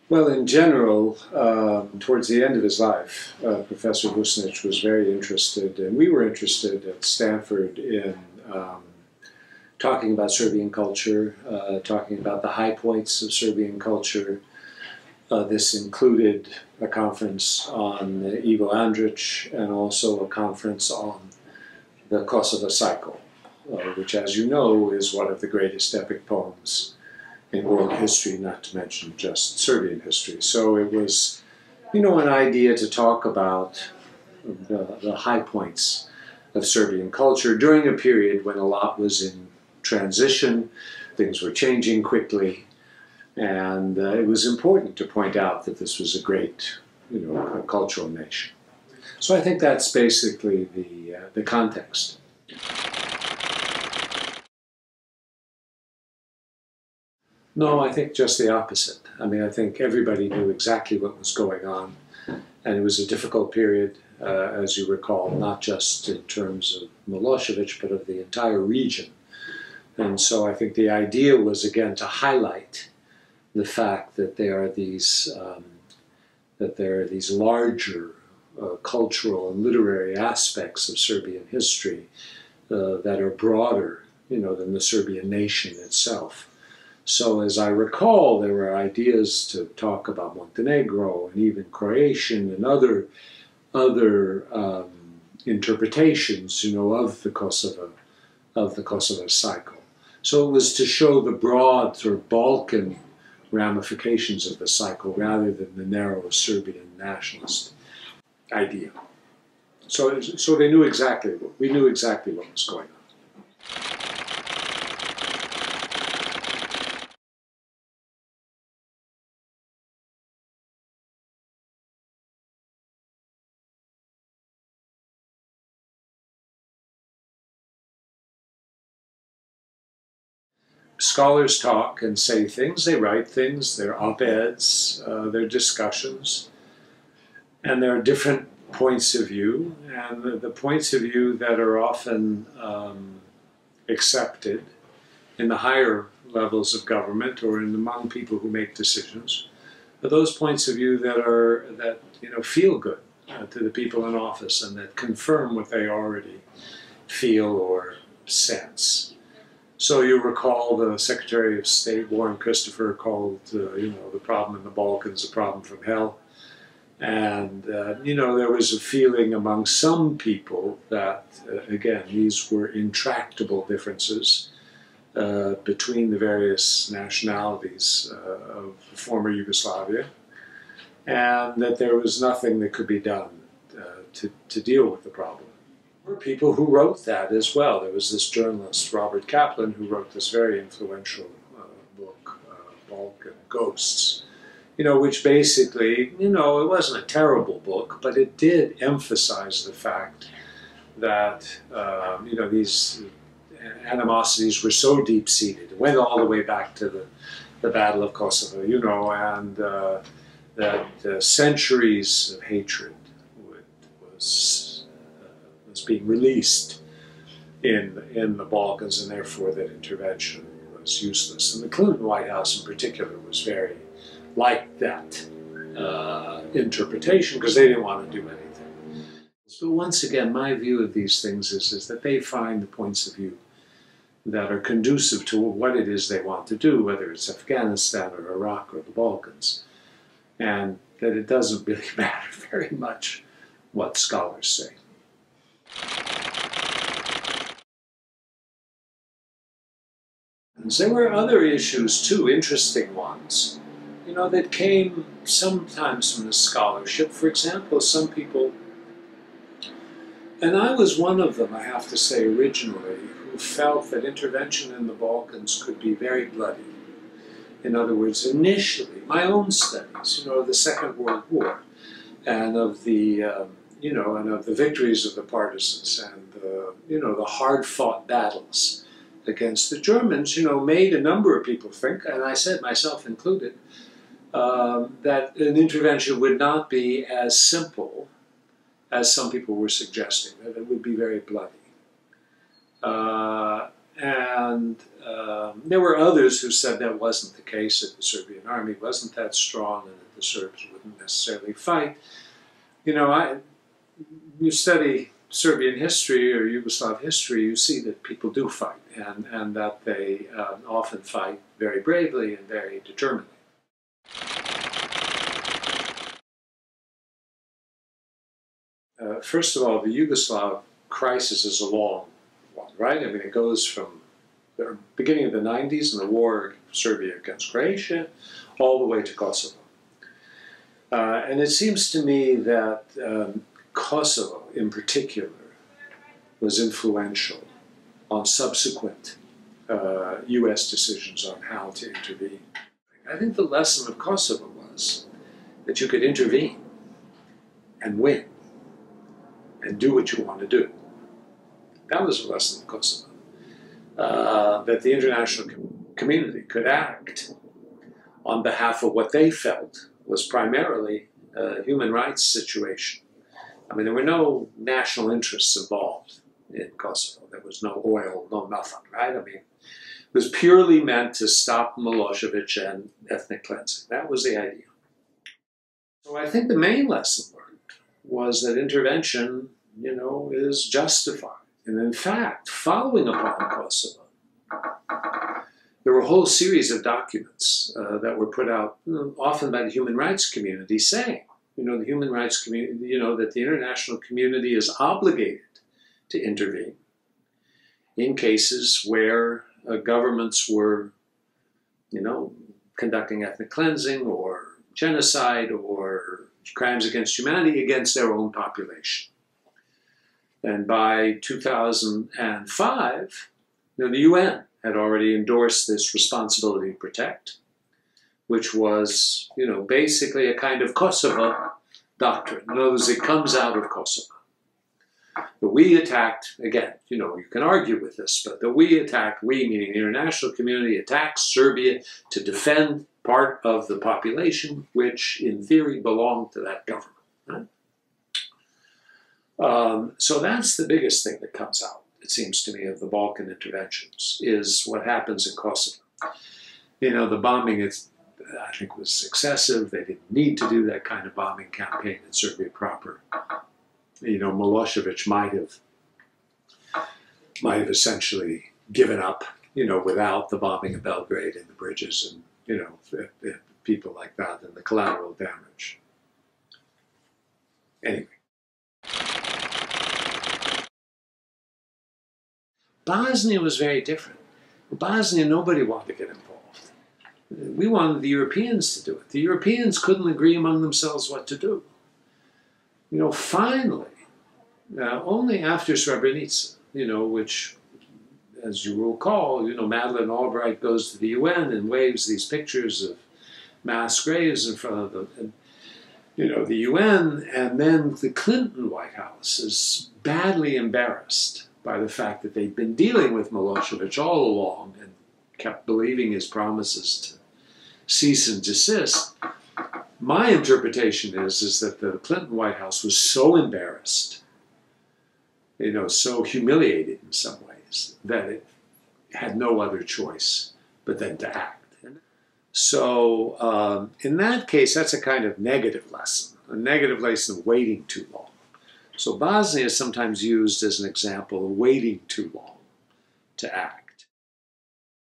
Well, in general, towards the end of his life, Professor Busnich was very interested, and we were interested at Stanford in talking about Serbian culture, talking about the high points of Serbian culture. This included a conference on Ivo Andrić and also a conference on the Kosovo cycle, which, as you know, is one of the greatest epic poems in world history, not to mention just Serbian history. So it was, an idea to talk about the high points of Serbian culture during a period when a lot was in transition, things were changing quickly, and it was important to point out that this was a great, a cultural nation. So I think that's basically the context. No, I think just the opposite. I think everybody knew exactly what was going on, and it was a difficult period, as you recall, not just in terms of Milosevic, but of the entire region. And so I think the idea was, again, to highlight the fact that there are these larger cultural and literary aspects of Serbian history that are broader, than the Serbian nation itself. So as I recall, there were ideas to talk about Montenegro and even Croatian and other interpretations, of the Kosovo cycle. So it was to show the broad sort of Balkan ramifications of the cycle rather than the narrow Serbian nationalist idea. So we knew exactly what was going on. Scholars talk and say things, they write things, they're op-eds, they're discussions, and there are different points of view, and the points of view that are often accepted in the higher levels of government or among people who make decisions are those points of view that feel good to the people in office and that confirm what they already feel or sense. So you recall the Secretary of State, Warren Christopher, called the problem in the Balkans a problem from hell. And, there was a feeling among some people that, again, these were intractable differences between the various nationalities of former Yugoslavia, and that there was nothing that could be done to deal with the problem. There were people who wrote that as well. There was this journalist, Robert Kaplan, who wrote this very influential book, Balkan Ghosts, which basically, it wasn't a terrible book, but it did emphasize the fact that, these animosities were so deep-seated. It went all the way back to the Battle of Kosovo, and that centuries of hatred was being released in the Balkans, and therefore that intervention was useless. And the Clinton White House in particular was very like that interpretation because they didn't want to do anything. So once again, my view of these things is that they find the points of view that are conducive to what it is they want to do, whether it's Afghanistan or Iraq or the Balkans, and that it doesn't really matter very much what scholars say. There were other issues too, interesting ones, that came sometimes from the scholarship. For example, some people, and I was one of them, I have to say, originally, who felt that intervention in the Balkans could be very bloody. In other words, initially, my own studies, of the Second World War, and of the victories of the partisans, and the hard-fought battles against the Germans, made a number of people think, and I said myself included, that an intervention would not be as simple as some people were suggesting, that it would be very bloody. And there were others who said that wasn't the case, that the Serbian army wasn't that strong and that the Serbs wouldn't necessarily fight. You know, you study Serbian history or Yugoslav history, you see that people do fight, and that they often fight very bravely and very determinedly. First of all, the Yugoslav crisis is a long one, right? I mean, it goes from the beginning of the 90s and the war of Serbia against Croatia all the way to Kosovo. And it seems to me that Kosovo, in particular, was influential on subsequent U.S. decisions on how to intervene. I think the lesson of Kosovo was that you could intervene and win and do what you want to do. That was a lesson of Kosovo. That the international community could act on behalf of what they felt was primarily a human rights situation. I mean, there were no national interests involved in Kosovo. There was no oil, no nothing, right? I mean, it was purely meant to stop Milosevic and ethnic cleansing. That was the idea. So I think the main lesson learned was that intervention, you know, is justified. And in fact, following upon Kosovo, there were a whole series of documents that were put out, often by the human rights community, saying, you know, the human rights community, you know, that the international community is obligated to intervene in cases where governments were, you know, conducting ethnic cleansing or genocide or crimes against humanity against their own population. And by 2005, you know, the UN had already endorsed this responsibility to protect, which was, you know, basically a kind of Kosovo doctrine. In other words, it comes out of Kosovo. But we attacked, again, you know, you can argue with this, but that we attacked, we meaning the international community, attacked Serbia to defend part of the population, which in theory belonged to that government. Right? So that's the biggest thing that comes out, it seems to me, of the Balkan interventions, is what happens in Kosovo. You know, the bombing, I think, was excessive. They didn't need to do that kind of bombing campaign in Serbia proper. You know, Milosevic might have essentially given up, you know, without the bombing of Belgrade and the bridges and, you know, people like that and the collateral damage. Anyway. Bosnia was very different. In Bosnia, nobody wanted to get involved. We wanted the Europeans to do it. The Europeans couldn't agree among themselves what to do. You know, finally, only after Srebrenica, you know, which, as you will recall, you know, Madeleine Albright goes to the UN and waves these pictures of mass graves in front of the, you know, the UN, and then the Clinton White House is badly embarrassed by the fact that they'd been dealing with Milosevic all along and kept believing his promises to cease and desist. My interpretation is that the Clinton White House was so embarrassed, you know, so humiliated in some ways, that it had no other choice but then to act. So in that case, that's a kind of negative lesson, a negative lesson of waiting too long. So Bosnia is sometimes used as an example of waiting too long to act.